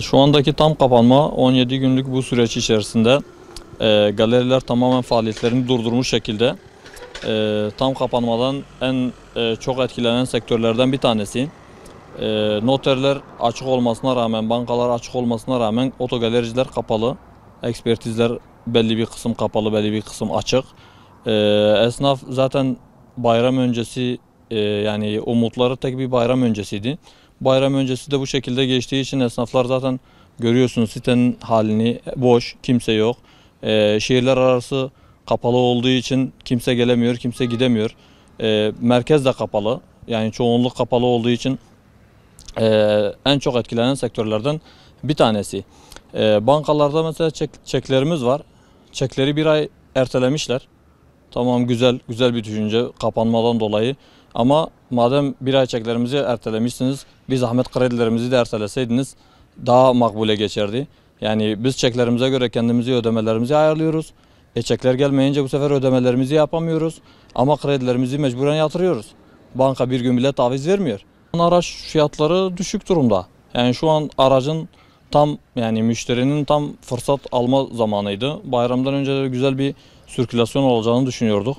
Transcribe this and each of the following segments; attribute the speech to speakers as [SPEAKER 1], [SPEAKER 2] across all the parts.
[SPEAKER 1] Şu andaki tam kapanma 17 günlük bu süreç içerisinde galeriler tamamen faaliyetlerini durdurmuş şekilde tam kapanmadan en çok etkilenen sektörlerden bir tanesi. Noterler açık olmasına rağmen, bankalar açık olmasına rağmen otogalericiler kapalı. Ekspertizler belli bir kısım kapalı, belli bir kısım açık. Esnaf zaten bayram öncesi yani umutları tek bir bayram öncesiydi. Bayram öncesi de bu şekilde geçtiği için esnaflar zaten görüyorsunuz sitenin halini, boş, kimse yok. Şehirler arası kapalı olduğu için kimse gelemiyor, kimse gidemiyor. Merkez de kapalı, yani çoğunluk kapalı olduğu için en çok etkilenen sektörlerden bir tanesi. Bankalarda mesela çeklerimiz var. Çekleri bir ay ertelemişler. Tamam, güzel bir düşünce kapanmadan dolayı. Ama madem bir ay çeklerimizi ertelemişsiniz, bir zahmet kredilerimizi de erteleseydiniz daha makbule geçerdi. Yani biz çeklerimize göre kendimizi ödemelerimizi ayarlıyoruz. Çekler gelmeyince bu sefer ödemelerimizi yapamıyoruz. Ama kredilerimizi mecburen yatırıyoruz. Banka bir gün bile taviz vermiyor. Araç fiyatları düşük durumda. Yani şu an aracın yani müşterinin tam fırsat alma zamanıydı. Bayramdan önce de güzel bir sirkülasyon olacağını düşünüyorduk.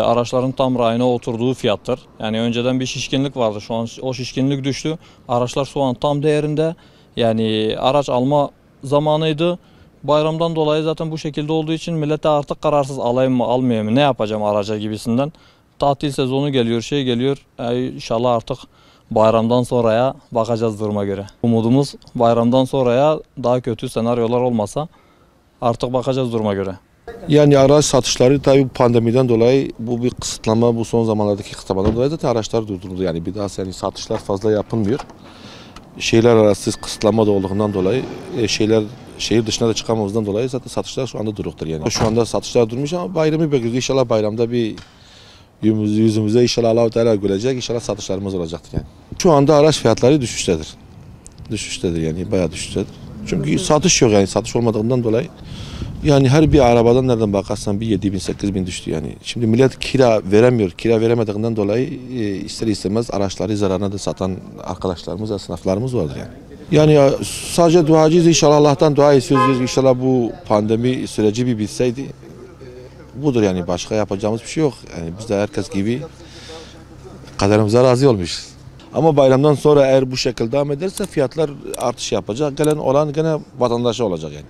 [SPEAKER 1] Araçların tam rayına oturduğu fiyattır. Yani önceden bir şişkinlik vardı. Şu an o şişkinlik düştü. Araçlar şu an tam değerinde. Yani araç alma zamanıydı. Bayramdan dolayı zaten bu şekilde olduğu için millete artık kararsız, alayım mı almayayım mı, ne yapacağım araca gibisinden. Tatil sezonu geliyor, geliyor. İnşallah artık bayramdan sonraya bakacağız duruma göre. Umudumuz bayramdan sonraya daha kötü senaryolar olmasa artık bakacağız duruma göre.
[SPEAKER 2] Yani araç satışları tabii pandemiden dolayı bu bir kısıtlama, bu son zamanlardaki kısıtlamadan dolayı zaten araçlar durduruldu. Yani bir daha satışlar fazla yapılmıyor. Şehirler arası kısıtlama da olduğundan dolayı şehir dışına da çıkamamızdan dolayı zaten satışlar şu anda duruktur yani. Şu anda satışlar durmuş ama bayramı bekliyoruz. İnşallah bayramda bir yüzümüze inşallah Allah-u Teala gülecek, inşallah satışlarımız olacaktır yani. Şu anda araç fiyatları düşüştedir. Düşüştedir yani, bayağı düşüştedir. Çünkü satış yok yani, satış olmadığından dolayı. Yani her bir arabadan nereden bakarsan bir 7 bin 8 bin düştü yani. Şimdi millet kira veremiyor. Kira veremediğinden dolayı ister istemez araçları zararına da satan arkadaşlarımız, esnaflarımız vardır yani. Yani sadece duacıyız, inşallah Allah'tan dua istiyoruz. İnşallah bu pandemi süreci bir bitseydi. Budur yani, başka yapacağımız bir şey yok. Yani biz de herkes gibi kaderimize razı olmuşuz. Ama bayramdan sonra eğer bu şekilde devam ederse fiyatlar artış yapacak. Gelen olan gene vatandaşa olacak yani.